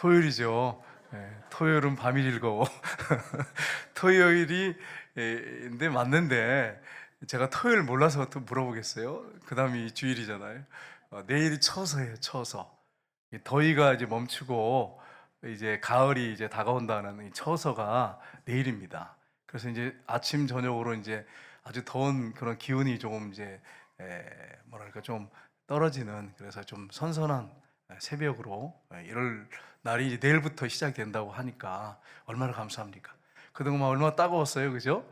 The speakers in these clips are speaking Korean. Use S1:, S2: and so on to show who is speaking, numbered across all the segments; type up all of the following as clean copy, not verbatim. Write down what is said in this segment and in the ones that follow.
S1: 토요일이죠. 토요일은 밤이 즐거워. 토요일이 인데 맞는데 제가 토요일 몰라서 또 물어보겠어요. 그 다음이 주일이잖아요. 내일이 처서예요. 처서. 이 더위가 이제 멈추고 이제 가을이 이제 다가온다는 이 처서가 내일입니다. 그래서 이제 아침 저녁으로 이제 아주 더운 그런 기운이 조금 이제 뭐랄까 좀 떨어지는, 그래서 좀 선선한 새벽으로 이럴 날이 이제 내일부터 시작된다고 하니까 얼마나 감사합니까? 그동안 얼마나 따가웠어요, 그죠?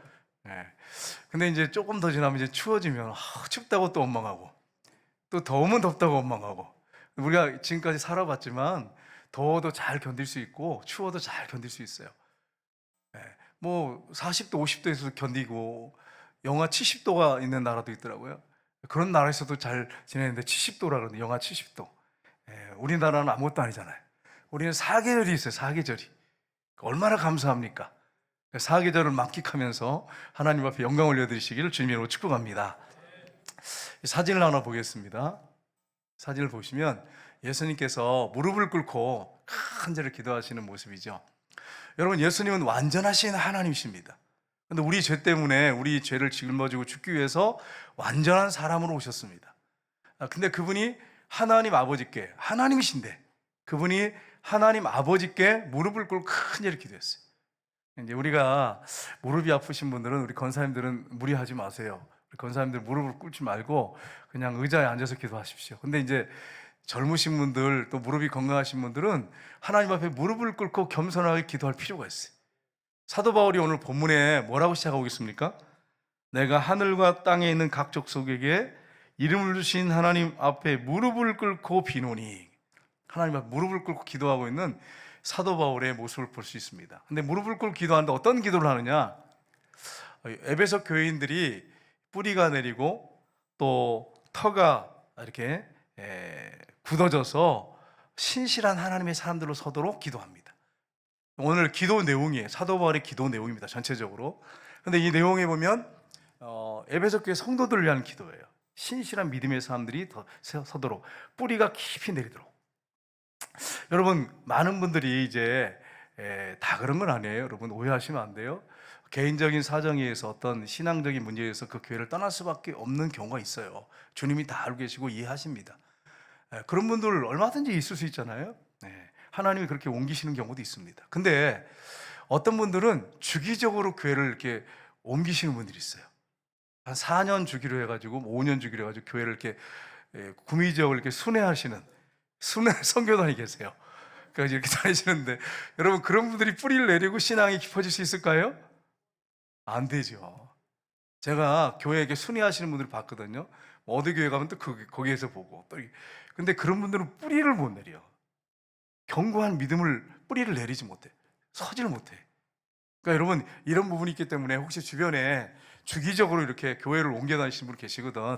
S1: 근데 이제 조금 더 지나면 이제 추워지면 춥다고 또 원망하고, 또 더우면 덥다고 원망하고. 우리가 지금까지 살아봤지만 더워도 잘 견딜 수 있고 추워도 잘 견딜 수 있어요. 뭐 40도, 50도에서 견디고 영하 70도가 있는 나라도 있더라고요. 그런 나라에서도 잘 지내는데 70도라 그러는데, 영하 70도. 우리나라는 아무것도 아니잖아요. 우리는 사계절이 있어요. 사계절이. 얼마나 감사합니까? 사계절을 만끽하면서 하나님 앞에 영광 올려드리시기를 주님으로 축복합니다. 사진을 하나 보겠습니다. 사진을 보시면 예수님께서 무릎을 꿇고 간절히 기도하시는 모습이죠. 여러분, 예수님은 완전하신 하나님이십니다. 그런데 우리 죄 때문에 우리 죄를 짊어지고 죽기 위해서 완전한 사람으로 오셨습니다. 근데 그분이 하나님 아버지께, 하나님이신데 그분이 하나님 아버지께 무릎을 꿇고 간절히 기도했어요. 이제 우리가 무릎이 아프신 분들은, 우리 권사님들은 무리하지 마세요. 우리 권사님들 무릎을 꿇지 말고 그냥 의자에 앉아서 기도하십시오. 근데 이제 젊으신 분들, 또 무릎이 건강하신 분들은 하나님 앞에 무릎을 꿇고 겸손하게 기도할 필요가 있어요. 사도 바울이 오늘 본문에 뭐라고 시작하고 있습니까? 내가 하늘과 땅에 있는 각 족속에게 이름을 주신 하나님 앞에 무릎을 꿇고 비노니, 하나님 앞에 무릎을 꿇고 기도하고 있는 사도 바울의 모습을 볼 수 있습니다. 근데 무릎을 꿇고 기도하는데 어떤 기도를 하느냐? 에베소 교인들이 뿌리가 내리고 또 터가 이렇게 굳어져서 신실한 하나님의 사람들로 서도록 기도합니다. 오늘 기도 내용이에요. 사도 바울의 기도 내용입니다, 전체적으로. 근데 이 내용에 보면 에베소 교회 성도들을 위한 기도예요. 신실한 믿음의 사람들이 더 서도록, 뿌리가 깊이 내리도록. 여러분, 많은 분들이 이제 다 그런 건 아니에요. 여러분, 오해하시면 안 돼요. 개인적인 사정에 의해서, 어떤 신앙적인 문제에 의해서 그 교회를 떠날 수밖에 없는 경우가 있어요. 주님이 다 알고 계시고 이해하십니다. 그런 분들 얼마든지 있을 수 있잖아요. 하나님이 그렇게 옮기시는 경우도 있습니다. 근데 어떤 분들은 주기적으로 교회를 이렇게 옮기시는 분들이 있어요. 한 4년 주기로 해가지고 5년 주기로 해가지고 교회를 이렇게 구미지역을 이렇게 순회하시는 순회 선교단이 계세요. 그래서 이렇게 다니시는데, 여러분, 그런 분들이 뿌리를 내리고 신앙이 깊어질 수 있을까요? 안 되죠. 제가 교회에 순회하시는 분들을 봤거든요. 어디 교회 가면 또 거기에서 보고 또. 근데 그런 분들은 뿌리를 못 내려. 견고한 믿음을, 뿌리를 내리지 못해. 서지를 못해. 그러니까 여러분, 이런 부분이 있기 때문에 혹시 주변에 주기적으로 이렇게 교회를 옮겨 다니시는 분 계시거든.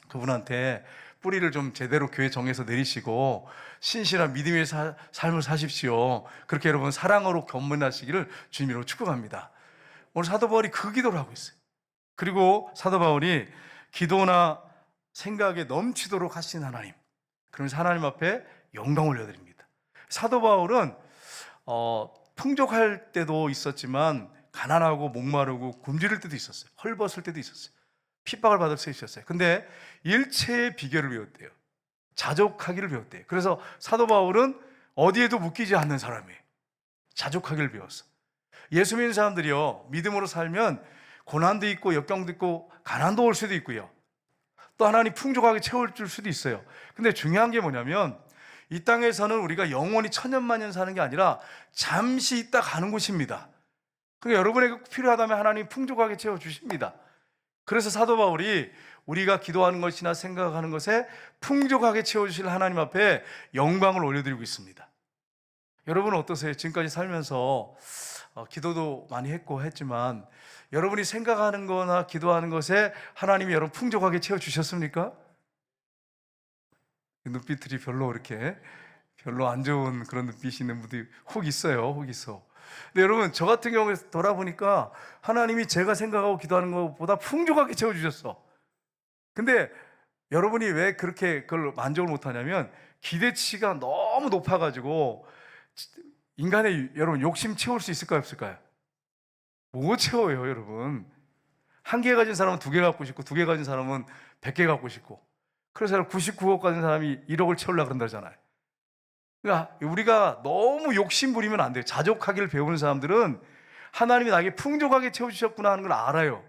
S1: 그분한테 뿌리를 좀 제대로 교회 정에서 내리시고 신실한 믿음의 삶을 사십시오. 그렇게 여러분 사랑으로 견문하시기를 주님으로 축복합니다. 오늘 사도 바울이 그 기도를 하고 있어요. 그리고 사도 바울이 기도나 생각에 넘치도록 하신 하나님, 그러면서 하나님 앞에 영광 올려드립니다. 사도 바울은 풍족할 때도 있었지만 가난하고 목마르고 굶주릴 때도 있었어요. 헐벗을 때도 있었어요. 핍박을 받을 수 있었어요. 근데 일체의 비결을 배웠대요. 자족하기를 배웠대요. 그래서 사도 바울은 어디에도 묶이지 않는 사람이에요. 자족하기를 배웠어. 예수 믿는 사람들이요, 믿음으로 살면 고난도 있고 역경도 있고 가난도 올 수도 있고요, 또 하나님 풍족하게 채워줄 수도 있어요. 근데 중요한 게 뭐냐면, 이 땅에서는 우리가 영원히 천년만년 사는 게 아니라 잠시 있다 가는 곳입니다. 그러니까 여러분에게 필요하다면 하나님이 풍족하게 채워주십니다. 그래서 사도 바울이 우리가 기도하는 것이나 생각하는 것에 풍족하게 채워주실 하나님 앞에 영광을 올려드리고 있습니다. 여러분은 어떠세요? 지금까지 살면서 기도도 많이 했지만 여러분이 생각하는 거나 기도하는 것에 하나님이 여러분 풍족하게 채워주셨습니까? 눈빛들이 별로 안 좋은 그런 눈빛이 있는 분들이 혹 있어요. 혹 있어. 근데 여러분, 저 같은 경우에 돌아보니까 하나님이 제가 생각하고 기도하는 것보다 풍족하게 채워주셨어. 근데 여러분이 왜 그렇게 그걸 만족을 못하냐면, 기대치가 너무 높아가지고 인간의 여러분 욕심 채울 수 있을까요, 없을까요? 못 채워요, 여러분. 한 개 가진 사람은 두 개 갖고 싶고, 두 개 가진 사람은 100개 갖고 싶고, 그래서 99억 가진 사람이 1억을 채우려고 그런다잖아요. 그러니까 우리가 너무 욕심 부리면 안 돼요. 자족하기를 배우는 사람들은 하나님이 나에게 풍족하게 채워주셨구나 하는 걸 알아요.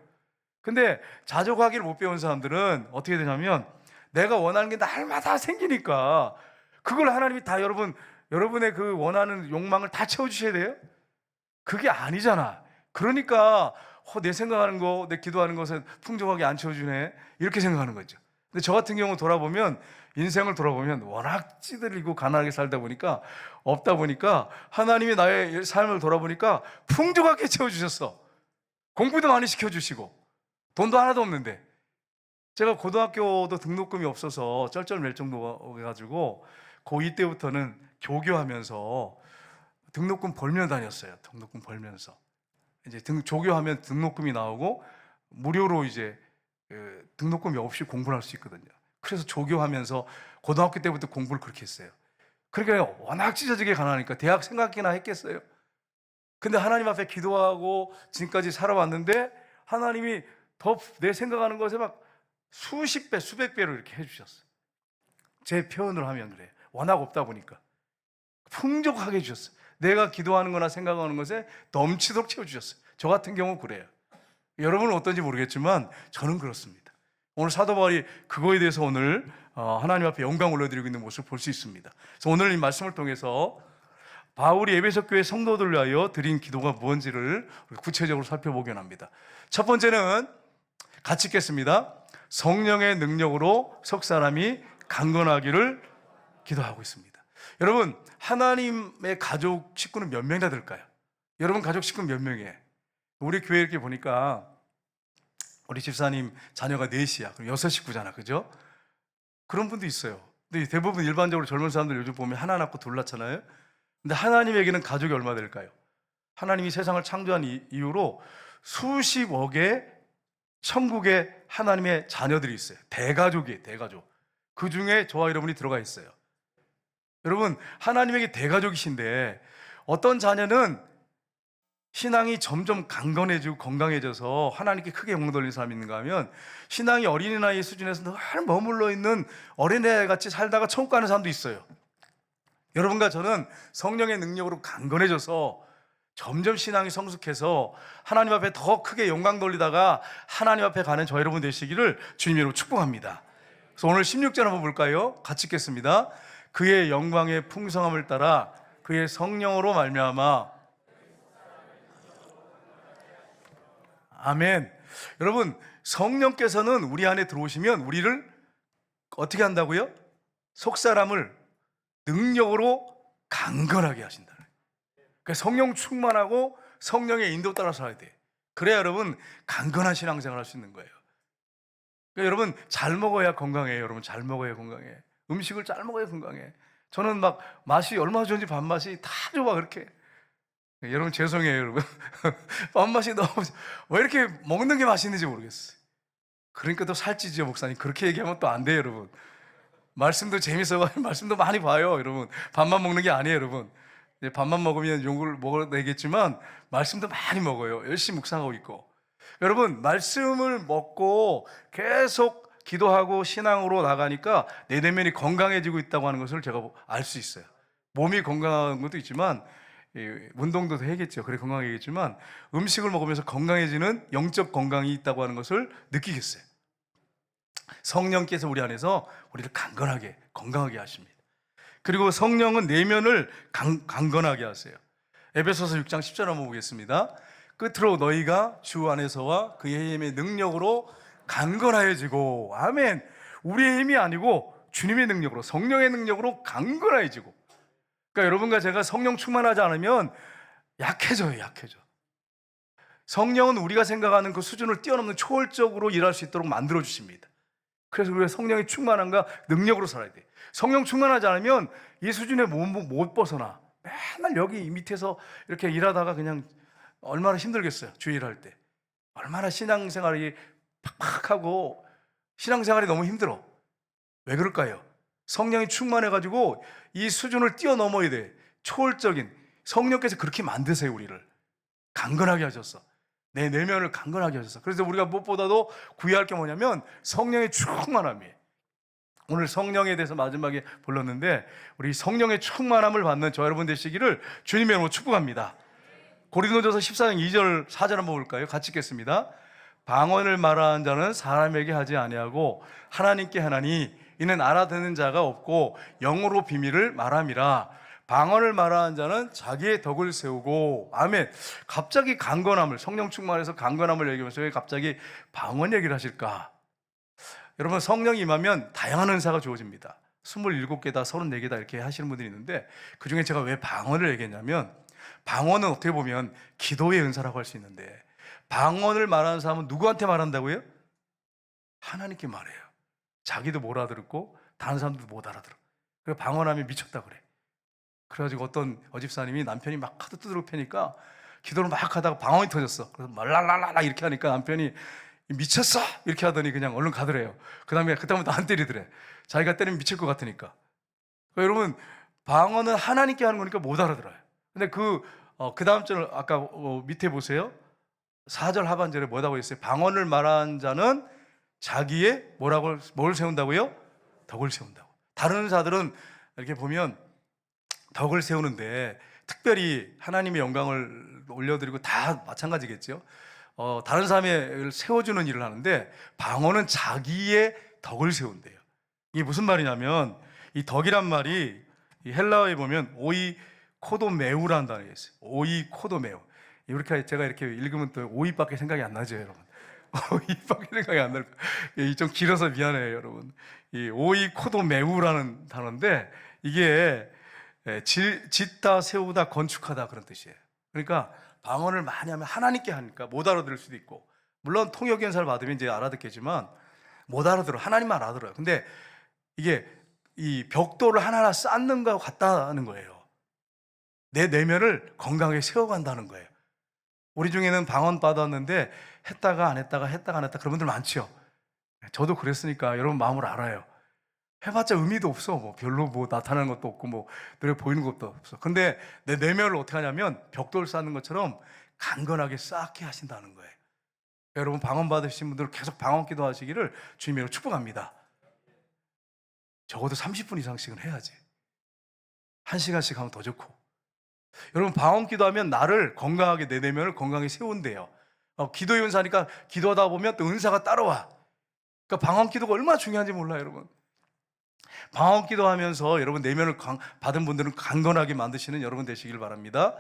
S1: 근데 자족하기를 못 배운 사람들은 어떻게 되냐면, 내가 원하는 게 날마다 생기니까 그걸 하나님이 다 여러분의 그 원하는 욕망을 다 채워주셔야 돼요? 그게 아니잖아. 그러니까 내 생각하는 거, 내 기도하는 것은 풍족하게 안 채워주네, 이렇게 생각하는 거죠. 근데 저 같은 경우 인생을 돌아보면 워낙 찌들리고 가난하게 살다 보니까, 없다 보니까 하나님이 나의 삶을 돌아보니까 풍족하게 채워주셨어. 공부도 많이 시켜주시고 돈도 하나도 없는데. 제가 고등학교도 등록금이 없어서 쩔쩔맬 정도가 가지고 고2 때부터는 조교하면서 등록금 벌며 다녔어요. 등록금 벌면서 이제 조교하면 등록금이 나오고 무료로 이제 등록금이 없이 공부를 할 수 있거든요. 그래서 조교하면서 고등학교 때부터 공부를 그렇게 했어요. 그러니까 워낙 찢어지게 가난하니까 대학 생각이나 했겠어요. 근데 하나님 앞에 기도하고 지금까지 살아왔는데, 하나님이 더 내 생각하는 것에 막 수십 배, 수백 배로 이렇게 해주셨어요. 제 표현을 하면 그래요. 워낙 없다 보니까 풍족하게 해주셨어요. 내가 기도하는 거나 생각하는 것에 넘치도록 채워주셨어요. 저 같은 경우 그래요. 여러분은 어떤지 모르겠지만 저는 그렇습니다. 오늘 사도 바울이 그거에 대해서 오늘 하나님 앞에 영광 올려드리고 있는 모습을 볼 수 있습니다. 그래서 오늘 이 말씀을 통해서 바울이 에베소 교회 성도들을 위하여 드린 기도가 무엇인지를 구체적으로 살펴보긴 합니다. 첫 번째는 같이 읽겠습니다. 성령의 능력으로 석 사람이 강건하기를 기도하고 있습니다. 여러분, 하나님의 가족 식구는 몇 명이나 될까요? 여러분 가족 식구는 몇 명이에요? 우리 교회 이렇게 보니까 우리 집사님 자녀가 4이야. 그럼 6식구잖아, 그죠? 그런 분도 있어요. 근데 대부분 일반적으로 젊은 사람들 요즘 보면 하나 낳고 둘 낳잖아요. 근데 하나님에게는 가족이 얼마 될까요? 하나님이 세상을 창조한 이후로 수십억의 천국에 하나님의 자녀들이 있어요. 대가족이에요, 대가족. 그 중에 저와 여러분이 들어가 있어요. 여러분, 하나님에게 대가족이신데 어떤 자녀는 신앙이 점점 강건해지고 건강해져서 하나님께 크게 영광 돌리는 사람이 있는가 하면, 신앙이 어린아이 수준에서 늘 머물러 있는 어린애같이 살다가 천국 가는 사람도 있어요. 여러분과 저는 성령의 능력으로 강건해져서 점점 신앙이 성숙해서 하나님 앞에 더 크게 영광 돌리다가 하나님 앞에 가는 저 여러분 되시기를 주님으로 축복합니다. 그래서 오늘 16절 한번 볼까요? 같이 읽겠습니다. 그의 영광의 풍성함을 따라 그의 성령으로 말미암아. 아멘. 여러분, 성령께서는 우리 안에 들어오시면 우리를 어떻게 한다고요? 속사람을 능력으로 강건하게 하신다. 그러니까 성령 충만하고 성령의 인도 따라 살아야 돼. 그래야 여러분 강건한 신앙생활 할 수 있는 거예요. 그러니까 여러분 잘 먹어야 건강해요. 여러분 잘 먹어야 건강해. 음식을 잘 먹어야 건강해. 저는 막 맛이 얼마나 좋은지 밥맛이 다 좋아 그렇게. 여러분 죄송해요 여러분. 밥맛이 너무 왜 이렇게 먹는 게 맛있는지 모르겠어요. 그러니까 또 살찌죠 목사님. 그렇게 얘기하면 또 안 돼요 여러분. 말씀도 재밌어가지고 말씀도 많이 봐요 여러분. 밥만 먹는 게 아니에요 여러분. 밥만 먹으면 욕을 먹어야 되겠지만 말씀도 많이 먹어요. 열심히 묵상하고 있고. 여러분 말씀을 먹고 계속 기도하고 신앙으로 나가니까 내 내면이 건강해지고 있다고 하는 것을 제가 알 수 있어요. 몸이 건강한 것도 있지만 운동도 해야겠죠. 그래 건강해지겠지만 음식을 먹으면서 건강해지는 영적 건강이 있다고 하는 것을 느끼겠어요. 성령께서 우리 안에서 우리를 강건하게 건강하게 하십니다. 그리고 성령은 내면을 강건하게 하세요. 에베소서 6장 10절 한번 보겠습니다. 끝으로 너희가 주 안에서와 그의 힘의 능력으로 강건하여지고. 아멘. 우리의 힘이 아니고 주님의 능력으로, 성령의 능력으로 강건해지고. 그러니까 여러분과 제가 성령 충만하지 않으면 약해져요. 약해져. 성령은 우리가 생각하는 그 수준을 뛰어넘는 초월적으로 일할 수 있도록 만들어 주십니다. 그래서 우리가 성령의 충만함과 능력으로 살아야 돼. 성령 충만하지 않으면 이 수준에 못 벗어나. 맨날 여기 밑에서 이렇게 일하다가 그냥 얼마나 힘들겠어요. 주일 할 때 얼마나 신앙생활이 팍팍하고 신앙생활이 너무 힘들어. 왜 그럴까요? 성령이 충만해가지고 이 수준을 뛰어넘어야 돼. 초월적인 성령께서 그렇게 만드세요. 우리를 강건하게 하셨어. 내 내면을 강건하게 하셨어. 그래서 우리가 무엇보다도 구해야 할 게 뭐냐면 성령의 충만함이에요. 오늘 성령에 대해서 마지막에 불렀는데 우리 성령의 충만함을 받는 저 여러분 되시기를 주님의 이름으로 축복합니다. 고린도전서 14장 2절 4절 한번 볼까요? 같이 읽겠습니다. 방언을 말하는 자는 사람에게 하지 아니하고 하나님께 하나니 이는 알아듣는 자가 없고 영으로 비밀을 말함이라. 방언을 말하는 자는 자기의 덕을 세우고. 아멘. 갑자기 강건함을, 성령 충만해서 강건함을 얘기하면서 왜 갑자기 방언 얘기를 하실까? 여러분, 성령이 임하면 다양한 은사가 주어집니다. 27개다 34개다 이렇게 하시는 분들이 있는데 그 중에 제가 왜 방언을 얘기했냐면, 방언은 어떻게 보면 기도의 은사라고 할 수 있는데 방언을 말하는 사람은 누구한테 말한다고요? 하나님께 말해요. 자기도 못 알아듣고 다른 사람들도 못 알아들어. 그래서 방언하면 미쳤다 그래. 그래가지고 어떤 어집사님이 남편이 막 카드 두드러 패니까 기도를 막 하다가 방언이 터졌어. 그래서 말랄랄라 이렇게 하니까 남편이 미쳤어 이렇게 하더니 그냥 얼른 가더래요. 그다음부터 안 때리더래. 자기가 때리면 미칠 것 같으니까. 그러니까 여러분, 방언은 하나님께 하는 거니까 못 알아들어요. 근데 그 다음 절 아까 밑에 보세요. 4절 하반절에 뭐라고 했어요? 방언을 말하는 자는 자기의 뭘 세운다고요? 덕을 세운다고. 다른 은사들은 이렇게 보면 덕을 세우는데 특별히 하나님의 영광을 올려드리고 다 마찬가지겠죠. 다른 사람을 세워주는 일을 하는데 방언은 자기의 덕을 세운대요. 이게 무슨 말이냐면 이 덕이란 말이 이 헬라어에 보면 오이 코도메우라는 단어가 있어요. 오이 코도메우. 이렇게 제가 이렇게 읽으면 또 오이밖에 생각이 안 나죠, 여러분. 오이밖에 생각이 안 날 거예요. 좀 길어서 미안해요, 여러분. 이 오이 코도메우라는 단어인데 이게 짓다, 세우다, 건축하다 그런 뜻이에요. 그러니까 방언을 많이 하면 하나님께 하니까 못 알아들을 수도 있고, 물론 통역 연사를 받으면 이제 알아듣겠지만 못 알아들어. 하나님만 알아들어요. 근데 이게 이 벽돌을 하나하나 쌓는 것 같다는 거예요. 내 내면을 건강하게 세워간다는 거예요. 우리 중에는 방언 받았는데 했다가 안 했다가 했다가 안 했다 그런 분들 많죠. 저도 그랬으니까 여러분 마음을 알아요. 해봤자 의미도 없어. 뭐 별로 뭐 나타나는 것도 없고 뭐 눈에 보이는 것도 없어. 근데 내 내면을 어떻게 하냐면 벽돌 쌓는 것처럼 강건하게 쌓게 하신다는 거예요. 여러분, 방언 받으신 분들 계속 방언 기도하시기를 주님으로 축복합니다. 적어도 30분 이상씩은 해야지. 1시간씩 하면 더 좋고. 여러분, 방언 기도하면 나를 건강하게, 내 내면을 건강하게 세운대요. 기도의 은사니까 기도하다 보면 또 은사가 따라와. 그러니까 방언 기도가 얼마나 중요한지 몰라요, 여러분. 방언 기도하면서 여러분 내면을 받은 분들은 강건하게 만드시는 여러분 되시길 바랍니다.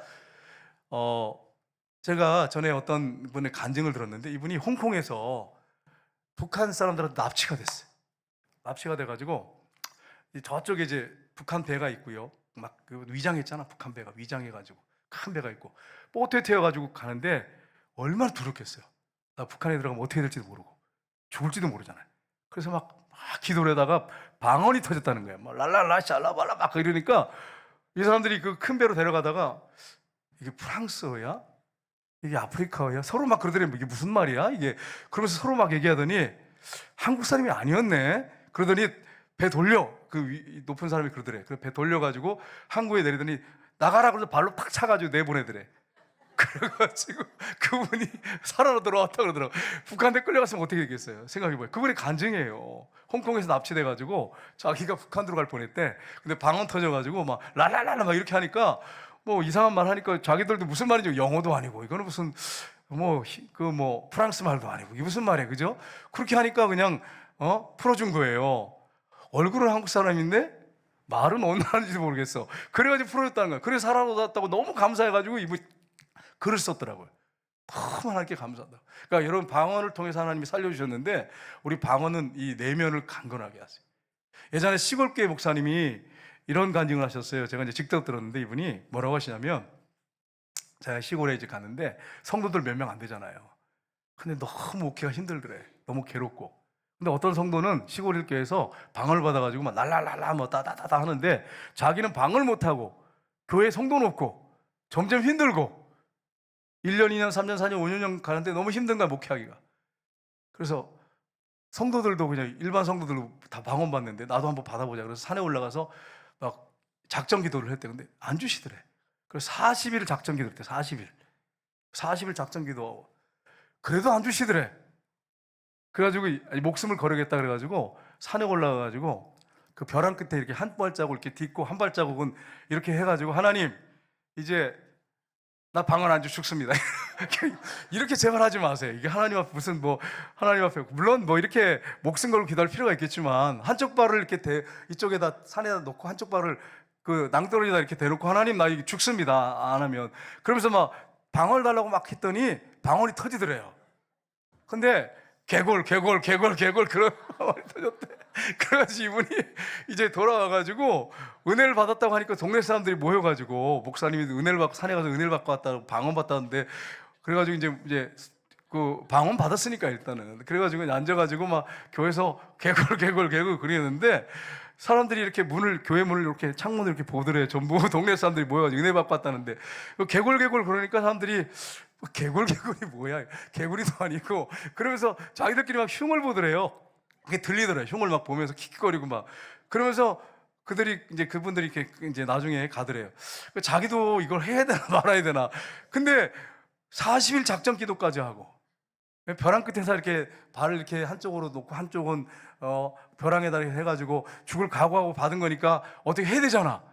S1: 제가 전에 어떤 분의 간증을 들었는데 이분이 홍콩에서 북한 사람들한테 납치가 됐어요. 납치가 돼가지고 저쪽에 이제 북한 배가 있고요. 막 위장했잖아. 북한 배가 위장해가지고 큰 배가 있고 보트에 태워가지고 가는데 얼마나 두렵겠어요. 나 북한에 들어가면 어떻게 될지도 모르고 죽을지도 모르잖아요. 그래서 막 기도를 하다가 방언이 터졌다는 거예요. 막 랄랄라 샬라발라 막 이러니까 이 사람들이 그 큰 배로 데려가다가 이게 프랑스어야? 이게 아프리카어야? 서로 막 그러더니 이게 무슨 말이야? 이게 그러면서 서로 막 얘기하더니 한국 사람이 아니었네. 그러더니 배 돌려. 그 높은 사람이 그러더래. 그 배 돌려가지고 항구에 내리더니 나가라 그래서 발로 탁 차가지고 내보내더래. 그래가지고 그분이 살아로 들어왔다 그러더라고. 북한에 끌려갔으면 어떻게 되겠어요? 생각해봐요. 그분이 간증이에요. 홍콩에서 납치돼가지고 자기가 북한으로 갈 뻔했대. 근데 방언 터져가지고 막 랄랄랄라 막 이렇게 하니까 뭐 이상한 말 하니까 자기들도 무슨 말인지 영어도 아니고 이거는 무슨 뭐 프랑스 말도 아니고 이게 무슨 말이야, 그죠? 그렇게 하니까 그냥 풀어준 거예요. 얼굴은 한국 사람인데 말은 어느 나라인지도 모르겠어. 그래가지고 풀어줬다는 거야. 그래서 살아났다고 너무 감사해가지고 이분 글을 썼더라고요. 너무 하나님께 감사하다. 그러니까 여러분, 방언을 통해서 하나님이 살려주셨는데 우리 방언은 이 내면을 강건하게 하세요. 예전에 시골교회 목사님이 이런 간증을 하셨어요. 제가 이제 직접 들었는데 이분이 뭐라고 하시냐면, 제가 시골에 이제 갔는데 성도들 몇 명 안 되잖아요. 근데 너무 목회가 힘들더래. 너무 괴롭고. 근데 어떤 성도는 시골 교회에서 방언을 받아가지고 막 랄랄랄라 뭐 따다다다 하는데 자기는 방언을 못하고 교회 성도는 없고 점점 힘들고 1년, 2년, 3년, 4년, 5년 가는데 너무 힘든 거야, 목회하기가. 그래서 성도들도 그냥 일반 성도들도 다 방언 받는데 나도 한번 받아보자. 그래서 산에 올라가서 막 작전 기도를 했대. 근데 안 주시더래. 그래서 40일 작전 기도 했대. 40일 작전 기도하고 그래도 안 주시더래. 그래가지고 목숨을 걸어야겠다 그래가지고 산에 올라가가지고 그 벼랑 끝에 이렇게 한 발자국 이렇게 딛고 한 발자국은 이렇게 해가지고 하나님 이제 나 방언 안 주 죽습니다. 이렇게 제발 하지 마세요. 이게 하나님 앞에 무슨 뭐 하나님 앞에 물론 뭐 이렇게 목숨 걸고 기도할 필요가 있겠지만 한쪽 발을 이렇게 이쪽에다 산에다 놓고 한쪽 발을 그 낭떠러지에다 이렇게 대놓고 하나님 나 이게 죽습니다. 안 하면 그러면서 막 방언을 달라고 막 했더니 방언이 터지더래요. 근데 개골 그런 방언이 터졌대. 그래가지고 이분이 이제 돌아와가지고 은혜를 받았다고 하니까 동네 사람들이 모여가지고 목사님이 은혜를 받고 산에 가서 은혜를 받고 왔다고 방언 받았는데 그래가지고 이제 그 방언 받았으니까 일단은 그래가지고 앉아가지고 막 교회에서 개골 그랬는데 사람들이 이렇게 교회 문을 이렇게 창문을 이렇게 보더래요. 전부 동네 사람들이 모여가지고 은혜 받고 왔다는데 개골 그러니까 사람들이 개골이 뭐야? 개구리도 아니고 그러면서 자기들끼리 막 흉을 보더래요. 그게 들리더래요. 흉을 막 보면서 킥킥거리고 막 그러면서 그분들이 이렇게 이제 나중에 가더래요. 자기도 이걸 해야 되나 말아야 되나. 근데 40일 작전 기도까지 하고 벼랑 끝에서 이렇게 발을 이렇게 한쪽으로 놓고 한쪽은 벼랑에다 해가지고 죽을 각오하고 받은 거니까 어떻게 해야 되잖아.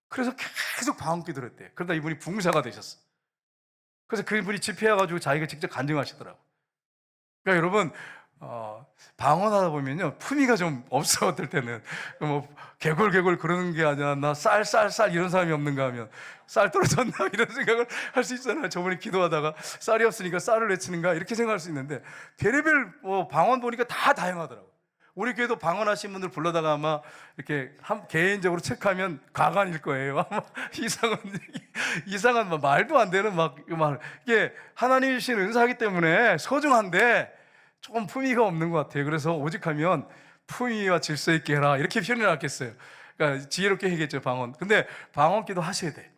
S1: 그래서 계속 방언 기도를 했대. 그러다 이분이 붕사가 되셨어. 그래서 그분이 집회해가지고 자기가 직접 간증하시더라고. 그러니까 여러분 방언하다 보면요 품위가 좀 없어. 어떨 때는 뭐 개골 그러는 게 아니라 나 쌀 이런 사람이 없는가 하면 쌀 떨어졌나 이런 생각을 할 수 있잖아요. 저번에 기도하다가 쌀이 없으니까 쌀을 외치는가 이렇게 생각할 수 있는데 별의별 방언 보니까 다 다양하더라고. 우리 교회도 방언하신 분들 불러다가 아마 이렇게 개인적으로 체크하면 가관일 거예요. 아마 이상한 말도 안 되는 이게 하나님이 주신 은사이기 때문에 소중한데 조금 품위가 없는 것 같아요. 그래서 오직하면 품위와 질서 있게 해라 이렇게 표현해 놨겠어요. 그러니까 지혜롭게 해겠죠 방언. 근데 방언 기도 하셔야 돼.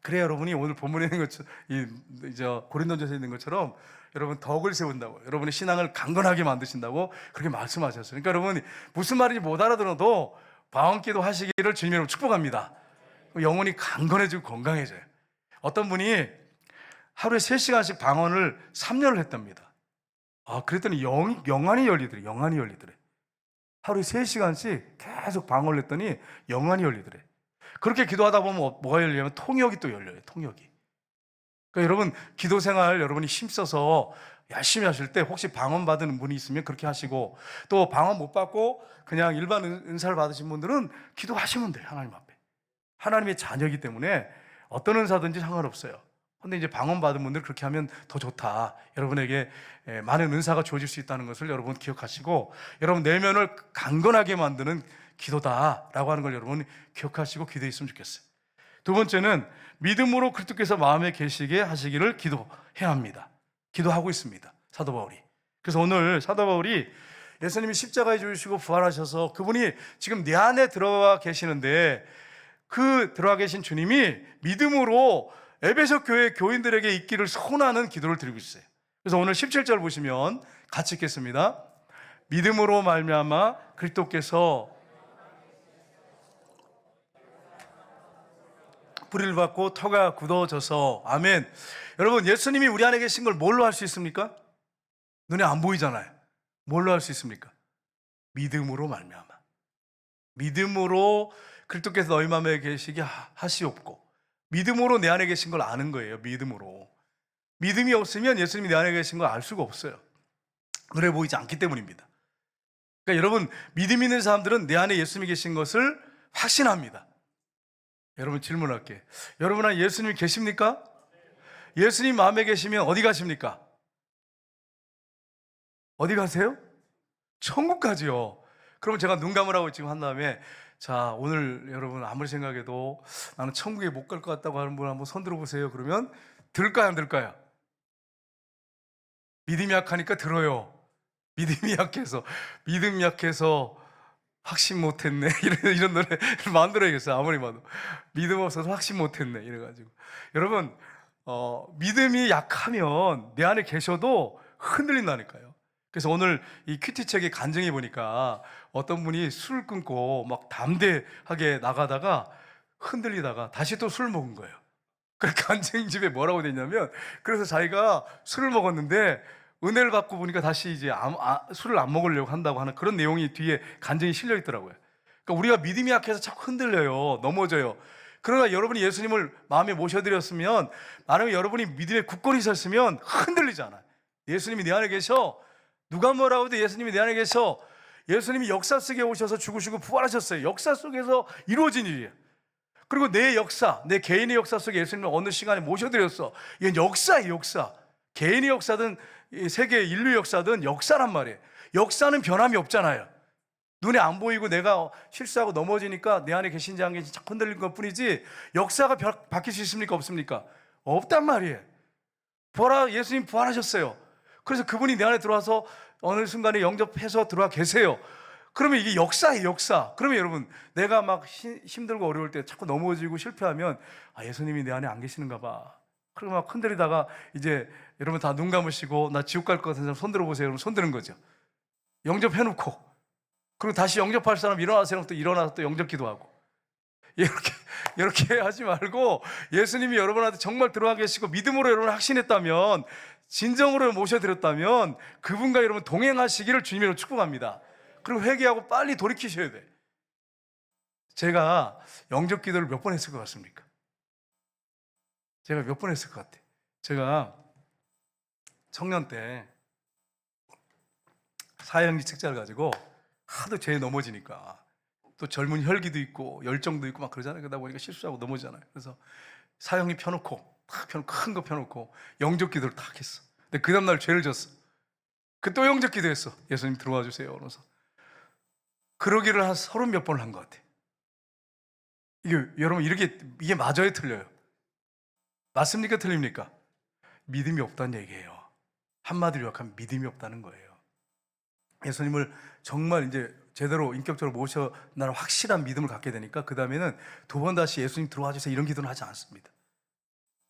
S1: 그래야 여러분이 오늘 본문에 있는 것처럼 고린도전서에 있는 것처럼 여러분 덕을 세운다고 여러분의 신앙을 강건하게 만드신다고 그렇게 말씀하셨어요. 그러니까 여러분 무슨 말인지 못 알아들어도 방언 기도 하시기를 주님으로 축복합니다. 영혼이 강건해지고 건강해져요. 어떤 분이 하루에 3시간씩 방언을 3년을 했답니다. 그랬더니 영안이 열리더래. 하루에 3시간씩 계속 방언을 했더니 영안이 열리더래. 그렇게 기도하다 보면 뭐가 열리냐면 통역이 또 열려요. 통역이. 그러니까 여러분 기도 생활 여러분이 힘써서 열심히 하실 때 혹시 방언 받은 분이 있으면 그렇게 하시고 또 방언 못 받고 그냥 일반 은사를 받으신 분들은 기도하시면 돼요. 하나님 앞에. 하나님의 자녀이기 때문에 어떤 은사든지 상관없어요. 근데 이제 방언 받은 분들 그렇게 하면 더 좋다. 여러분에게 많은 은사가 주어질 수 있다는 것을 여러분 기억하시고 여러분 내면을 강건하게 만드는 기도다라고 하는 걸 여러분 기억하시고 기도했으면 좋겠어요. 두 번째는 믿음으로 그리스도께서 마음에 계시게 하시기를 기도해야 합니다. 기도하고 있습니다. 사도 바울이. 그래서 오늘 사도 바울이 예수님이 십자가에 죽으시고 부활하셔서 그분이 지금 내 안에 들어와 계시는데 그 들어와 계신 주님이 믿음으로 에베소 교회 교인들에게 있기를 소원하는 기도를 드리고 있어요. 그래서 오늘 17절 보시면 같이 읽겠습니다. 믿음으로 말미암아 그리스도께서 뿌리를 받고 터가 굳어져서 아멘. 여러분 예수님이 우리 안에 계신 걸 뭘로 할 수 있습니까? 눈에 안 보이잖아요. 뭘로 할 수 있습니까? 믿음으로 말미암아. 믿음으로 그리스도께서 너희 마음에 계시게 하시옵고 믿음으로 내 안에 계신 걸 아는 거예요. 믿음으로. 믿음이 없으면 예수님이 내 안에 계신 걸 알 수가 없어요. 눈에 보이지 않기 때문입니다. 그러니까 여러분 믿음 있는 사람들은 내 안에 예수님이 계신 것을 확신합니다. 여러분 질문할게. 여러분 안에 예수님이 계십니까? 예수님 마음에 계시면 어디 가십니까? 어디 가세요? 천국 가지요. 그럼 제가 눈 감으라고 지금 한 다음에 자 오늘 여러분 아무리 생각해도 나는 천국에 못 갈 것 같다고 하는 분 한번 손 들어보세요. 그러면 들까요 안 들까요? 믿음이 약하니까 들어요. 믿음이 약해서 확신 못했네. 이런 노래 만들어야겠어요. 아무리 봐도 믿음 없어서 확신 못했네. 이래가지고 여러분 믿음이 약하면 내 안에 계셔도 흔들린다니까요. 그래서 오늘 이 큐티책에 간증해 보니까 어떤 분이 술을 끊고 막 담대하게 나가다가 흔들리다가 다시 또 술 먹은 거예요. 그 간증집에 뭐라고 돼 있냐면, 그래서 자기가 술을 먹었는데 은혜를 받고 보니까 다시 이제 술을 안 먹으려고 한다고 하는 그런 내용이 뒤에 간증이 실려 있더라고요. 그러니까 우리가 믿음이 약해서 자꾸 흔들려요, 넘어져요. 그러나 여러분이 예수님을 마음에 모셔드렸으면, 만약에 여러분이 믿음에 굳건히 섰으면 흔들리지 않아요. 예수님이 내 안에 계셔. 누가 뭐라고 해도 예수님이 내 안에 계셔. 예수님이 역사 속에 오셔서 죽으시고 부활하셨어요. 역사 속에서 이루어진 일이에요. 그리고 내 역사, 내 개인의 역사 속에 예수님을 어느 시간에 모셔드렸어. 이건 역사예요, 역사. 개인의 역사든 세계 인류 역사든 역사란 말이에요. 역사는 변함이 없잖아요. 눈에 안 보이고 내가 실수하고 넘어지니까 내 안에 계신지 안 계신지 자꾸 흔들린 것 뿐이지, 역사가 바뀔 수 있습니까, 없습니까? 없단 말이에요. 예수님 부활하셨어요. 그래서 그분이 내 안에 들어와서 어느 순간에 영접해서 들어와 계세요. 그러면 이게 역사예요, 역사. 그러면 여러분, 내가 막 힘들고 어려울 때 자꾸 넘어지고 실패하면, 예수님이 내 안에 안 계시는가 봐. 그리고 막 흔들리다가 이제 여러분 다 눈 감으시고 나 지옥 갈 것 같은 사람 손 들어보세요. 여러분 손 드는 거죠. 영접해놓고, 그리고 다시 영접할 사람 일어나세요. 또 일어나서 또 영접 기도하고. 이렇게 하지 말고, 예수님이 여러분한테 정말 들어와 계시고 믿음으로 여러분을 확신했다면, 진정으로 모셔드렸다면 그분과 여러분 동행하시기를 주님으로 축복합니다. 그리고 회개하고 빨리 돌이키셔야 돼. 제가 영접 기도를 몇 번 했을 것 같습니까? 제가 몇 번 했을 것 같아요. 제가 청년 때 사형리 책자를 가지고 하도 죄에 넘어지니까, 또 젊은 혈기도 있고 열정도 있고 막 그러잖아요. 그러다 보니까 실수하고 넘어지잖아요. 그래서 사형리 펴놓고 큰 거 펴놓고 영접 기도를 딱 했어. 근데 그 다음날 죄를 졌어. 또 영접 기도했어. 예수님 들어와 주세요. 그래서 그러기를 한 30 몇 번을 한 것 같아요. 여러분, 이게 맞아요, 틀려요? 맞습니까, 틀립니까? 믿음이 없다는 얘기예요. 한마디로 요약하면 믿음이 없다는 거예요. 예수님을 정말 이제 제대로 인격적으로 모셔 나는 확실한 믿음을 갖게 되니까, 그 다음에는 두 번 다시 예수님 들어와 주세요 이런 기도는 하지 않습니다.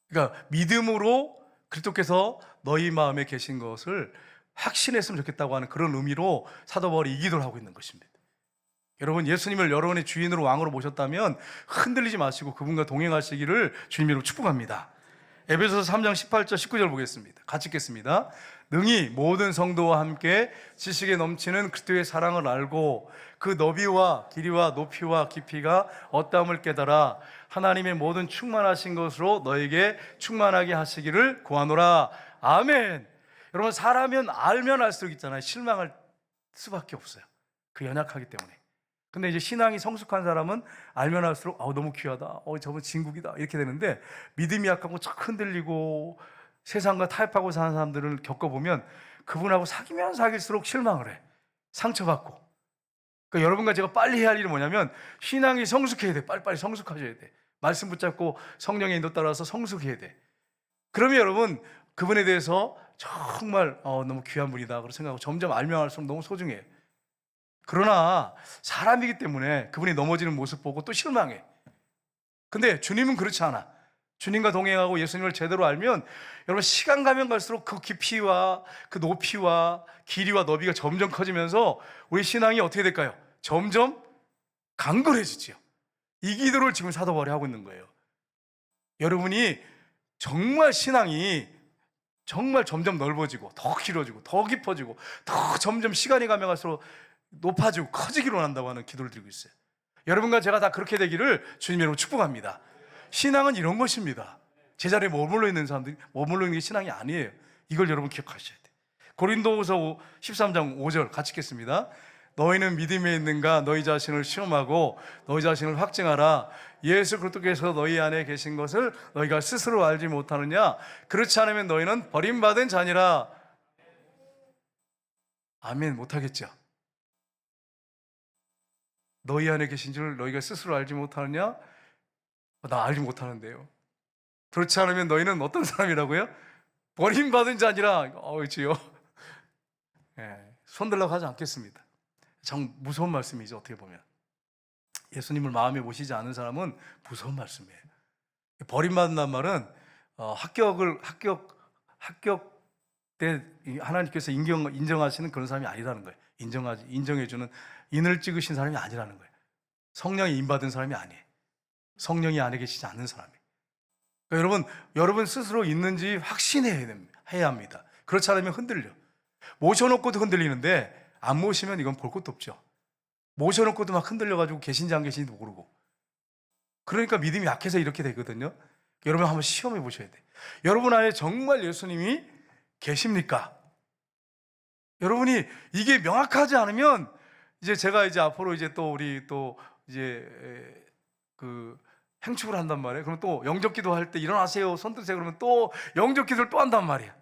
S1: 그러니까 믿음으로 그리스도께서 너희 마음에 계신 것을 확신했으면 좋겠다고 하는 그런 의미로 사도 바울이 이 기도를 하고 있는 것입니다. 여러분, 예수님을 여러분의 주인으로 왕으로 모셨다면 흔들리지 마시고 그분과 동행하시기를 주님으로 축복합니다. 에베소서 3장 18절 19절 보겠습니다. 같이 읽겠습니다. 능히 모든 성도와 함께 지식에 넘치는 그리스도의 사랑을 알고 그 너비와 길이와 높이와 깊이가 어떠함을 깨달아 하나님의 모든 충만하신 것으로 너에게 충만하게 하시기를 구하노라. 아멘. 여러분, 사람은 알면 알수록 있잖아요, 실망할 수밖에 없어요. 그 연약하기 때문에. 근데 이제 신앙이 성숙한 사람은 알면 알수록 너무 귀하다, 저분 진국이다 이렇게 되는데, 믿음이 약하고 착 흔들리고 세상과 타협하고 사는 사람들을 겪어보면 그분하고 사귀면 사귈수록 실망을 해. 상처받고. 그러니까 여러분과 제가 빨리 해야 할 일은 뭐냐면, 신앙이 성숙해야 돼. 빨리빨리 성숙하셔야 돼. 말씀 붙잡고 성령의 인도 따라서 성숙해야 돼. 그러면 여러분, 그분에 대해서 정말 너무 귀한 분이다 그렇게 생각하고 점점 알면 알수록 너무 소중해요. 그러나 사람이기 때문에 그분이 넘어지는 모습 보고 또 실망해. 근데 주님은 그렇지 않아. 주님과 동행하고 예수님을 제대로 알면 여러분, 시간 가면 갈수록 그 깊이와 그 높이와 길이와 너비가 점점 커지면서 우리 신앙이 어떻게 될까요? 점점 강건해지지요. 이 기도를 지금 사도 바울이 하고 있는 거예요. 여러분이 정말 신앙이 정말 점점 넓어지고 더 길어지고 더 깊어지고 더 점점 시간이 가면 갈수록 높아지고 커지기로 한다고 하는 기도를 드리고 있어요. 여러분과 제가 다 그렇게 되기를 주님 여러분 축복합니다. 신앙은 이런 것입니다. 제자리에 머물러 있는 사람들이 머물러 있는 게 신앙이 아니에요. 이걸 여러분 기억하셔야 돼요. 고린도후서 13장 5절 같이 읽겠습니다. 너희는 믿음에 있는가 너희 자신을 시험하고 너희 자신을 확증하라. 예수 그리스도께서 너희 안에 계신 것을 너희가 스스로 알지 못하느냐? 그렇지 않으면 너희는 버림받은 자니라. 아멘. 못하겠죠? 너희 안에 계신 줄 너희가 스스로 알지 못하느냐? 나 알지 못하는데요. 그렇지 않으면 너희는 어떤 사람이라고요? 버림받은 자니라. 주여, 손들라고 하지 않겠습니다. 참 무서운 말씀이죠. 어떻게 보면 예수님을 마음에 모시지 않은 사람은 무서운 말씀이에요. 버림받는다는 말은 합격 때 하나님께서 인정하시는 그런 사람이 아니라는 거예요. 인정해주는 인을 찍으신 사람이 아니라는 거예요. 성령이 인받은 사람이 아니에요. 성령이 안에 계시지 않는 사람이. 그러니까 여러분 스스로 있는지 확신해야 합니다. 그렇지 않으면 흔들려. 모셔놓고도 흔들리는데 안 모시면 이건 볼 것도 없죠. 모셔놓고도 막 흔들려가지고 계신지 안 계신지도 모르고. 그러니까 믿음이 약해서 이렇게 되거든요. 여러분 한번 시험해 보셔야 돼. 여러분 안에 정말 예수님이 계십니까? 여러분이 이게 명확하지 않으면 이제 제가 이제 앞으로 이제 또 우리 또 이제 그 행축을 한단 말이에요. 그럼 또 영접기도 할 때 일어나세요, 손 드세요. 그러면 또 영접기도를 또 한단 말이야.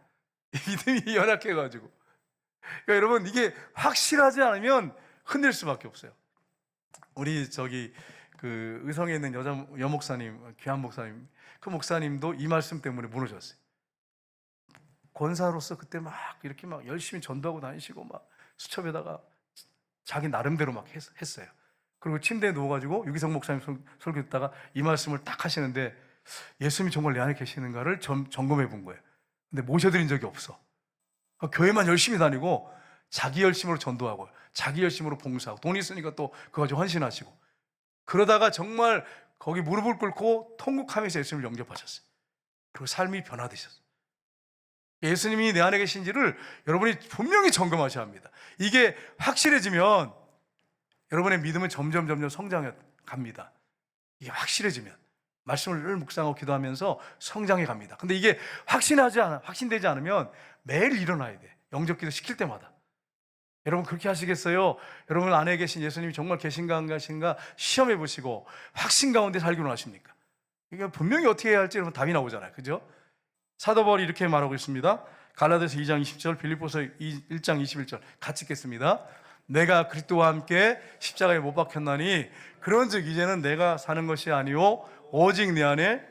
S1: 믿음이 연약해가지고. 그러니까 여러분 이게 확실하지 않으면 흔들 수밖에 없어요. 우리 저기 그 의성에 있는 여목사님, 귀한 목사님, 그 목사님도 이 말씀 때문에 무너졌어요. 권사로서 그때 막 이렇게 막 열심히 전도하고 다니시고 막 수첩에다가 자기 나름대로 막 했어요. 그리고 침대에 누워가지고 유기성 목사님 설교 듣다가 이 말씀을 딱 하시는데 예수님이 정말 내 안에 계시는가를 점검해 본 거예요. 근데 모셔드린 적이 없어. 교회만 열심히 다니고 자기 열심으로 전도하고 자기 열심으로 봉사하고 돈 있으니까 또 그거 가지고 헌신하시고 그러다가 정말 거기 무릎을 꿇고 통곡하면서 예수님을 영접하셨어요. 그리고 삶이 변화되셨어요. 예수님이 내 안에 계신지를 여러분이 분명히 점검하셔야 합니다. 이게 확실해지면 여러분의 믿음은 점점 성장해 갑니다. 이게 확실해지면 말씀을 늘 묵상하고 기도하면서 성장해 갑니다. 근데 이게 확신되지 않으면 매일 일어나야 돼. 영접기도 시킬 때마다. 여러분 그렇게 하시겠어요? 여러분 안에 계신 예수님이 정말 계신가 안 계신가 시험해 보시고 확신 가운데 살기로 하십니까? 이게 분명히 어떻게 해야 할지 여러분 답이 나오잖아요. 그죠? 사도 바울이 이렇게 말하고 있습니다. 갈라디아서 2장 20절, 빌립보서 1장 21절 같이 읽겠습니다. 내가 그리스도와 함께 십자가에 못 박혔나니 그런즉 이제는 내가 사는 것이 아니요 오직 내 안에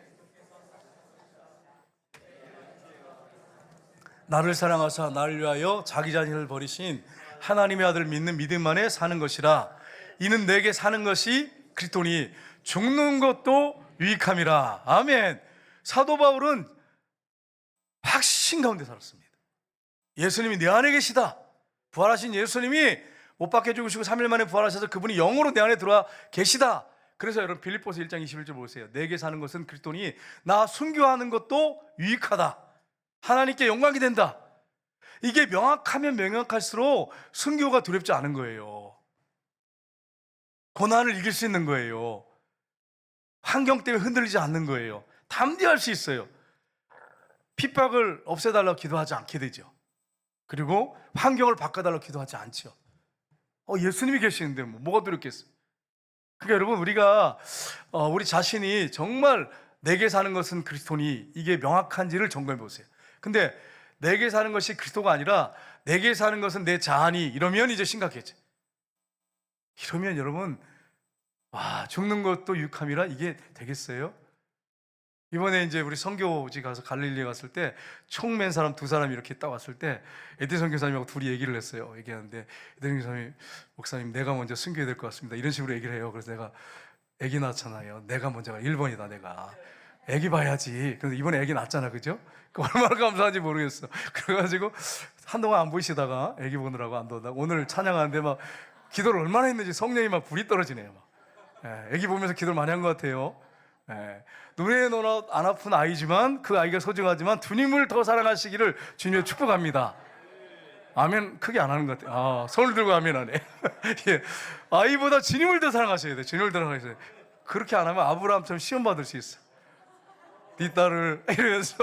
S1: 나를 사랑하사 나를 위하여 자기 자신을 버리신 하나님의 아들 믿는 믿음 안에 사는 것이라. 이는 내게 사는 것이 그리스도니 죽는 것도 유익함이라. 아멘. 사도 바울은 확신 가운데 살았습니다. 예수님이 내 안에 계시다. 부활하신 예수님이 못 박혀 죽으시고 3일 만에 부활하셔서 그분이 영으로 내 안에 들어와 계시다. 그래서 여러분 빌립보서 1장 21절 보세요. 내게 사는 것은 그리스도니 나 순교하는 것도 유익하다. 하나님께 영광이 된다. 이게 명확하면 명확할수록 순교가 두렵지 않은 거예요. 고난을 이길 수 있는 거예요. 환경 때문에 흔들리지 않는 거예요. 담대할 수 있어요. 핍박을 없애달라고 기도하지 않게 되죠. 그리고 환경을 바꿔달라고 기도하지 않죠. 예수님이 계시는데 뭐가 두렵겠어요? 그러니까 여러분 우리가 우리 자신이 정말 내게 사는 것은 그리스도니 이게 명확한지를 점검해 보세요. 근데 내게 사는 것이 그리스도가 아니라 내게 사는 것은 내 자아니 이러면 이제 심각해져. 이러면 여러분 죽는 것도 유익함이라 이게 되겠어요? 이번에 이제 우리 선교지 가서 갈릴리에 갔을 때 총 맨 사람 2사람이 이렇게 딱 왔을 때 에디 선교사님하고 둘이 얘기를 했어요. 얘기하는데 에디 선교사님이 목사님 내가 먼저 순교해야 될 것 같습니다. 이런 식으로 얘기를 해요. 그래서 내가 애기 낳았잖아요. 내가 먼저가 1번이다 내가. 애기 봐야지. 근데 이번에 애기 낳았잖아. 그죠? 얼마나 감사한지 모르겠어. 그래가지고 한동안 안 보이시다가 애기 보느라고 안 보다가 오늘 찬양하는데 막 기도를 얼마나 했는지 성령이 막 불이 떨어지네요. 막. 애기 보면서 기도를 많이 한 것 같아요. 눈에 안 아픈 아이지만 그 아이가 소중하지만 주님을 더 사랑하시기를 주님의 축복합니다. 아멘 크게 안 하는 것 같아요. 손을 들고 아멘 하네. 예. 아이보다 주님을 더 사랑하셔야 돼. 주님을 더 사랑하셔야 돼. 그렇게 안 하면 아브라함처럼 시험 받을 수 있어. 네 딸을 이러면서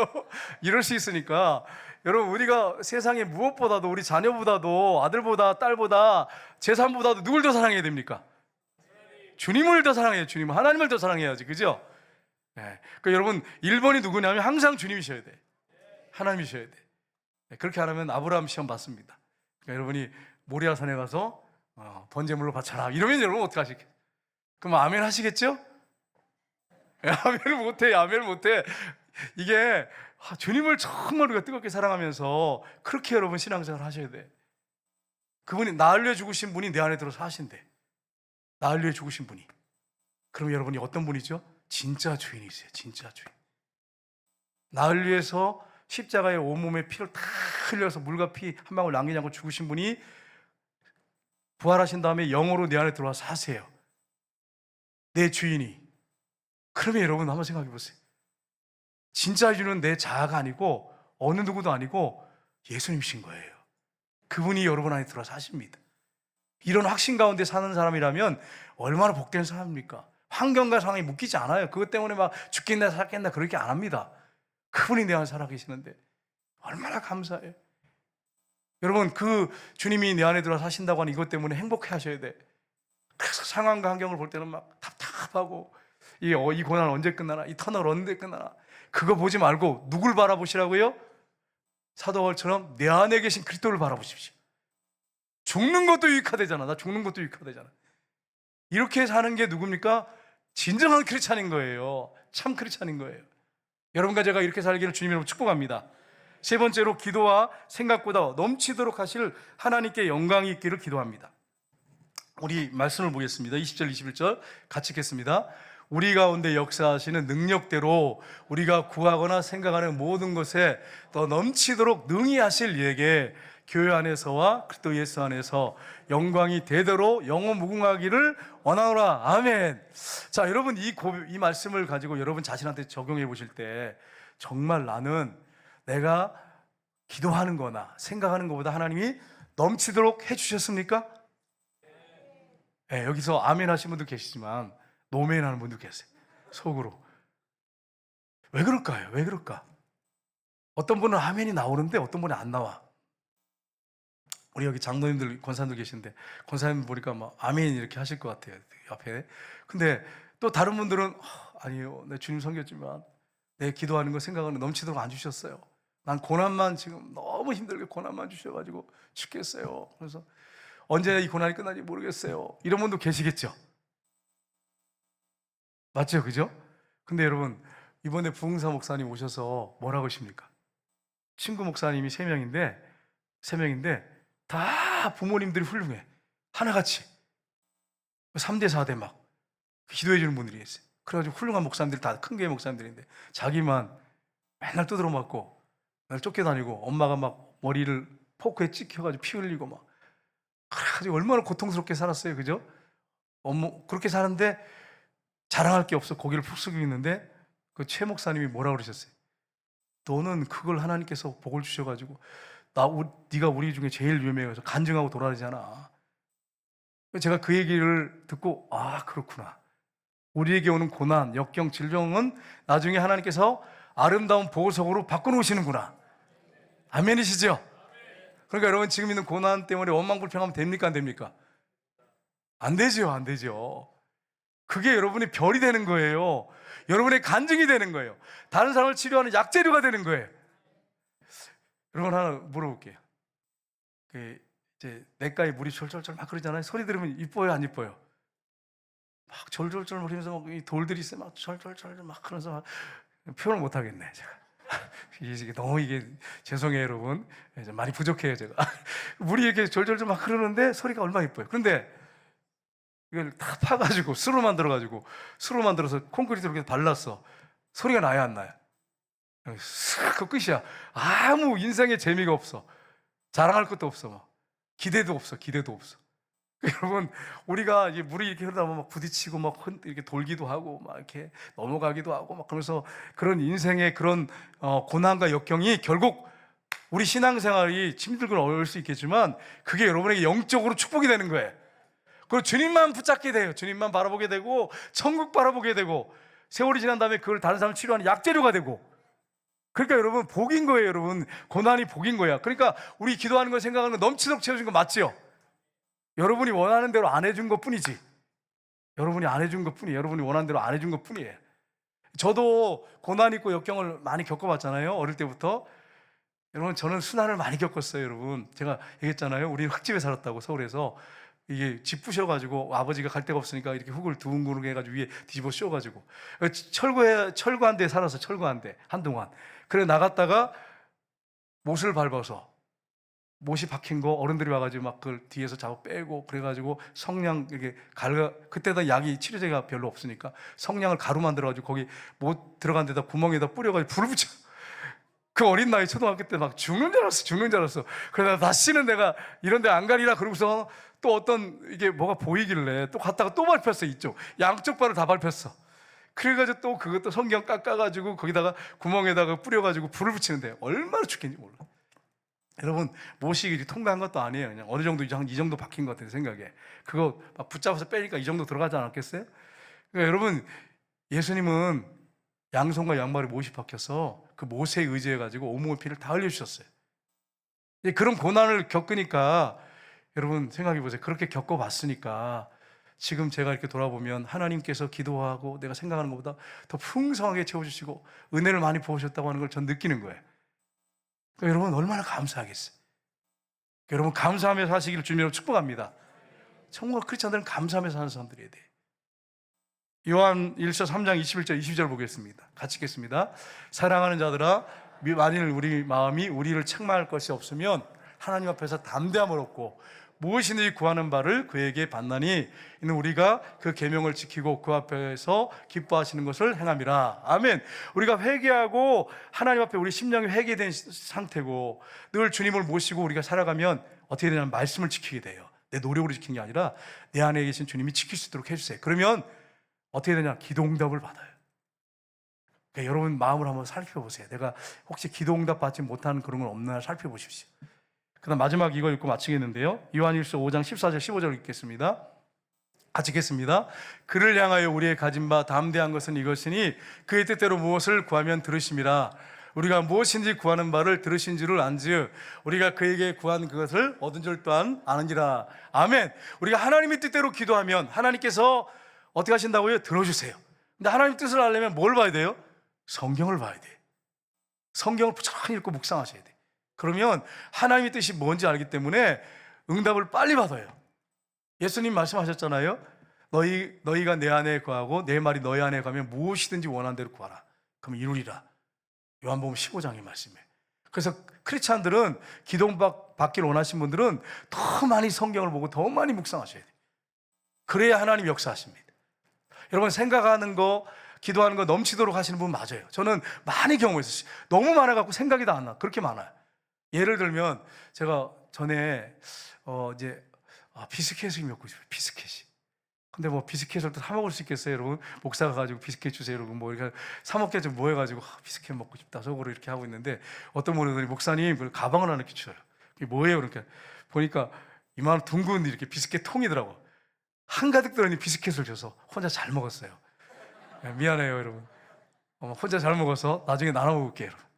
S1: 이럴 수 있으니까 여러분 우리가 세상에 무엇보다도 우리 자녀보다도 아들보다 딸보다 재산보다도 누굴 더 사랑해야 됩니까? 주님을 더 사랑해요. 주님 하나님을 더 사랑해야지. 그죠? 그러니까 여러분 1번이 누구냐면 항상 주님이셔야 돼. 하나님이셔야 돼. 그렇게 안 하면 아브라함 시험 받습니다. 그러니까 여러분이 모리아산에 가서 번제물로 바쳐라 이러면 여러분 어떻게 하시겠어요? 그럼 아멘 하시겠죠? 아멘을 못해. 아멘을 못해. 이게 주님을 정말 우리가 뜨겁게 사랑하면서 그렇게 여러분 신앙생활 하셔야 돼. 그분이 나를 위해 죽으신 분이 내 안에 들어서 하신대. 나를 위해 죽으신 분이. 그럼 여러분이 어떤 분이죠? 진짜 주인이세요. 진짜 주인. 나를 위해서 십자가에 온몸에 피를 다 흘려서 물과 피 한 방울 남기지 않고 죽으신 분이 부활하신 다음에 영으로 내 안에 들어와서 사세요. 내 주인이. 그러면 여러분 한번 생각해 보세요. 진짜 주는 내 자아가 아니고 어느 누구도 아니고 예수님이신 거예요. 그분이 여러분 안에 들어와 사십니다. 이런 확신 가운데 사는 사람이라면 얼마나 복된 사람입니까? 환경과 상황이 묶이지 않아요. 그것 때문에 막 죽겠나 살겠나 그렇게 안 합니다. 그분이 내 안에 살아계시는데 얼마나 감사해요. 여러분, 그 주님이 내 안에 들어와 사신다고 하는 이것 때문에 행복해 하셔야 돼. 그래서 상황과 환경을 볼 때는 막 답답하고 이 고난 언제 끝나나, 이 터널 언제 끝나나, 그거 보지 말고 누굴 바라보시라고요? 사도 바울처럼 내 안에 계신 그리스도를 바라보십시오. 죽는 것도 유익하대잖아. 나 죽는 것도 유익하대잖아. 이렇게 사는 게 누굽니까? 진정한 크리스찬인 거예요. 참 크리스찬인 거예요. 여러분과 제가 이렇게 살기를 주님으로 축복합니다. 세 번째로, 기도와 생각보다 넘치도록 하실 하나님께 영광이 있기를 기도합니다. 우리 말씀을 보겠습니다. 20절 21절 같이 읽겠습니다. 우리 가운데 역사하시는 능력대로 우리가 구하거나 생각하는 모든 것에 더 넘치도록 능히 하실 이에게 교회 안에서와 그리스도 예수 안에서 영광이 대대로 영원 무궁하기를 원하노라. 아멘. 자, 여러분, 이 말씀을 가지고 여러분 자신한테 적용해 보실 때 정말 나는 내가 기도하는 거나 생각하는 것보다 하나님이 넘치도록 해주셨습니까? 네, 여기서 아멘 하신 분도 계시지만 노멘 하는 분도 계세요. 속으로. 왜 그럴까요? 왜 그럴까? 어떤 분은 아멘이 나오는데 어떤 분은 안 나와. 우리 여기 장로님들, 권사님들 계신데 권사님 보니까 막 아멘 이렇게 하실 것 같아요, 옆에. 근데 또 다른 분들은 아니요, 내 주님 섬겼지만 내 기도하는 거 생각하는 넘치도록 안 주셨어요. 난 고난만, 지금 너무 힘들게 고난만 주셔가지고 죽겠어요. 그래서 언제 이 고난이 끝날지 모르겠어요. 이런 분도 계시겠죠. 맞죠? 그죠? 근데 여러분, 이번에 부흥사 목사님 오셔서 뭐라고 하십니까? 친구 목사님이 3명인데 다 부모님들이 훌륭해. 하나같이 3대 4대 막 기도해 주는 분들이 있어요. 그래가지고 훌륭한 목사님들, 다 큰 교회 목사님들인데 자기만 맨날 두드러 맞고 맨날 쫓겨다니고 엄마가 막 머리를 포크에 찍혀가지고 피 흘리고 막, 그래가지고 얼마나 고통스럽게 살았어요. 그죠? 그렇게 사는데 자랑할 게 없어. 고개를 푹 숙이고 있는데 그 최 목사님이 뭐라고 그러셨어요? 너는 그걸 하나님께서 복을 주셔가지고 네가 우리 중에 제일 유명해서 간증하고 돌아다니잖아. 제가 그 얘기를 듣고 그렇구나. 우리에게 오는 고난, 역경, 질병은 나중에 하나님께서 아름다운 보석으로 바꿔놓으시는구나. 아멘이시죠? 그러니까 여러분, 지금 있는 고난 때문에 원망불평하면 됩니까? 안 됩니까? 안 되죠. 안 되죠. 그게 여러분의 별이 되는 거예요. 여러분의 간증이 되는 거예요. 다른 사람을 치료하는 약재료가 되는 거예요. 여러분, 하나 물어볼게요. 이제 냇가에 물이 졸졸졸 막 그러잖아요. 소리 들으면 이뻐요, 안 이뻐요? 막 졸졸졸 그러면서 막 이 돌들이 있어요. 막 졸졸졸 막 그러면서 막 표현을 못 하겠네, 제가. 이게 너무 죄송해요, 여러분. 많이 부족해요, 제가. 물이 이렇게 졸졸졸 막 흐르는데 소리가 얼마나 이뻐요. 그런데 이걸 다 파가지고 수로 만들어서 콘크리트로 이렇게 발랐어. 소리가 나야 안 나요? 그 끝이야. 아무 인생에 재미가 없어. 자랑할 것도 없어. 막. 기대도 없어. 여러분, 우리가 이제 물이 이렇게 흐르다 보면 막 부딪히고 막 이렇게 돌기도 하고 막 이렇게 넘어가기도 하고 막 그러면서 그런 인생의 그런 고난과 역경이 결국 우리 신앙생활이 힘들고 어려울 수 있겠지만 그게 여러분에게 영적으로 축복이 되는 거예요. 그리고 주님만 붙잡게 돼요. 주님만 바라보게 되고 천국 바라보게 되고 세월이 지난 다음에 그걸 다른 사람 치료하는 약재료가 되고. 그러니까 여러분, 복인 거예요. 여러분, 고난이 복인 거야. 그러니까 우리 기도하는 거 생각하는 거 넘치도록 채워준 거 맞지요? 여러분이 원하는 대로 안 해준 것 뿐이지. 여러분이 안 해준 것 뿐이에요. 여러분이 원하는 대로 안 해준 것 뿐이에요. 저도 고난 있고 역경을 많이 겪어봤잖아요. 어릴 때부터. 여러분, 저는 순환을 많이 겪었어요. 여러분, 제가 얘기했잖아요. 우리 흙집에 살았다고, 서울에서. 이게 집 부셔가지고 아버지가 갈 데가 없으니까 이렇게 흙을 두근두근 해가지고 위에 뒤집어 씌워가지고 철거 한 대 살아서 철거 한 대 한동안. 그래 나갔다가 못을 밟아서 못이 박힌 거 어른들이 와가지고 막 그걸 뒤에서 잡아 빼고 그래가지고 성냥 이렇게 그때다 약이 치료제가 별로 없으니까 성냥을 가루 만들어가지고 거기 못 들어간 데다 구멍에다 뿌려가지고 불을 붙여. 그 어린 나이 초등학교 때 막 죽는 줄 알았어. 그러다 다시는 내가 이런 데 안 가리라 그러고서 또 어떤 이게 뭐가 보이길래 또 갔다가 또 밟혔어. 이쪽 양쪽 발을 다 밟혔어. 그래가지고 또 그것도 성경 깎아가지고 거기다가 구멍에다가 뿌려가지고 불을 붙이는데 얼마나 죽겠는지 몰라. 여러분, 모시기 통과한 것도 아니에요. 그냥 어느 정도 이 정도 박힌 것 같아요, 생각에. 그거 막 붙잡아서 빼니까 이 정도 들어가지 않았겠어요? 그러니까 여러분, 예수님은 양손과 양발에 못이 박혀서 그 못에 의지해가지고 온몸의 피를 다 흘려주셨어요. 그런 고난을 겪으니까 여러분 생각해 보세요. 그렇게 겪어봤으니까 지금 제가 이렇게 돌아보면 하나님께서 기도하고 내가 생각하는 것보다 더 풍성하게 채워주시고 은혜를 많이 부어주셨다고 하는 걸 전 느끼는 거예요. 그러니까 여러분 얼마나 감사하겠어요. 그러니까 여러분 감사하며 사시기를 주님으로 축복합니다. 정말 크리스찬들은 감사하며 사는 사람들이어야 돼요. 요한 1서 3장 21절 22절 보겠습니다. 같이 읽겠습니다. 사랑하는 자들아, 만일 우리 마음이 우리를 책망할 것이 없으면 하나님 앞에서 담대함을 얻고 무엇이든지 구하는 바를 그에게 받나니 이는 우리가 그 계명을 지키고 그 앞에서 기뻐하시는 것을 행함이라. 아멘. 우리가 회개하고 하나님 앞에 우리 심령이 회개된 상태고 늘 주님을 모시고 우리가 살아가면 어떻게 되냐면 말씀을 지키게 돼요. 내 노력으로 지키는 게 아니라 내 안에 계신 주님이 지킬 수 있도록 해주세요. 그러면 어떻게 되냐? 기도응답을 받아요. 그러니까 여러분 마음을 한번 살펴보세요. 내가 혹시 기도응답 받지 못하는 그런 건 없나 살펴보십시오. 그 다음 마지막 이거 읽고 마치겠는데요. 요한일서 5장 14절 15절 읽겠습니다. 같이 읽겠습니다. 그를 향하여 우리의 가진 바 담대한 것은 이것이니 그의 뜻대로 무엇을 구하면 들으심이라. 우리가 무엇인지 구하는 바를 들으신 줄을 안즉 우리가 그에게 구한 그것을 얻은 줄 또한 아는지라. 아멘. 우리가 하나님의 뜻대로 기도하면 하나님께서 어떻게 하신다고요? 들어주세요. 근데 하나님 뜻을 알려면 뭘 봐야 돼요? 성경을 봐야 돼요. 성경을 부지런히 읽고 묵상하셔야 돼요. 그러면 하나님의 뜻이 뭔지 알기 때문에 응답을 빨리 받아요. 예수님 말씀하셨잖아요. 너희가 내 안에 거하고 내 말이 너희 안에 가면 무엇이든지 원하는 대로 구하라. 그럼 이루리라. 요한복음 15장의 말씀이에요. 그래서 크리스찬들은 기도 받기를 원하시는 분들은 더 많이 성경을 보고 더 많이 묵상하셔야 돼요. 그래야 하나님 역사하십니다. 여러분 생각하는 거, 기도하는 거 넘치도록 하시는 분 맞아요. 저는 많이 경험했어요. 너무 많아갖고 생각이 다 안 나. 그렇게 많아요. 예를 들면 제가 전에 비스켓을 먹고 싶어요. 비스켓이. 근데 뭐 비스켓을 또 사 먹을 수 있겠어요, 여러분? 목사가 가지고 비스켓 주세요, 여러분. 뭐 이렇게 사 먹게 좀 모여가지고 비스켓 먹고 싶다 속으로 이렇게 하고 있는데 어떤 분들이 목사님 그 가방을 하나 이렇게 줘요. 그게 뭐예요? 그러니까 보니까 이만한 둥근 이렇게 비스켓 통이더라고. 한가득 들어있는 비스켓을 줘서 혼자 잘 먹었어요. 미안해요, 여러분. 혼자 잘 먹어서 나중에 나눠 먹을게요, 여러분.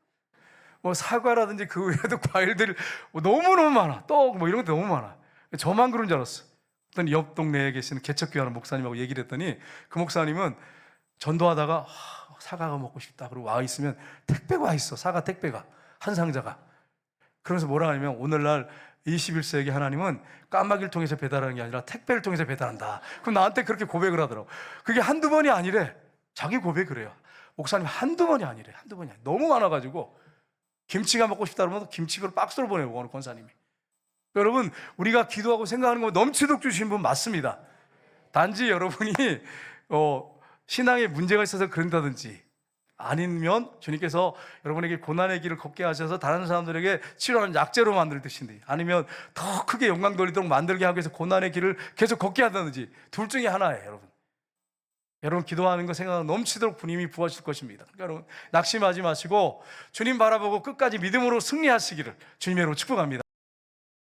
S1: 뭐 사과라든지 그 외에도 과일들 너무너무 많아. 떡 뭐 이런 것도 너무 많아. 저만 그런 줄 알았어. 어떤 옆 동네에 계시는 개척교회하는 목사님하고 얘기를 했더니 그 목사님은 전도하다가 사과가 먹고 싶다 그러고 와 있으면 택배가 와 있어. 사과 택배가 한 상자가. 그러면서 뭐라 하냐면 오늘날 21세기 하나님은 까마귀를 통해서 배달하는 게 아니라 택배를 통해서 배달한다. 그럼 나한테 그렇게 고백을 하더라고. 그게 한두 번이 아니래. 자기 고백을 해요. 목사님 한두 번이 아니래. 한두 번이 아니래. 너무 많아가지고 김치가 먹고 싶다 그러면 김치를 박스로 보내고 어느 권사님이. 여러분 우리가 기도하고 생각하는 거 넘치도록 주신 분 맞습니다. 단지 여러분이 신앙에 문제가 있어서 그런다든지 아니면 주님께서 여러분에게 고난의 길을 걷게 하셔서 다른 사람들에게 치료하는 약재로 만들 듯인데 아니면 더 크게 영광 돌리도록 만들게 하기 위해서 고난의 길을 계속 걷게 한다든지 둘 중에 하나예요. 여러분 기도하는 거 생각하면 넘치도록 주님이 부어주실 것입니다. 그러니까 여러분 낙심하지 마시고 주님 바라보고 끝까지 믿음으로 승리하시기를 주님의 이름으로 축복합니다.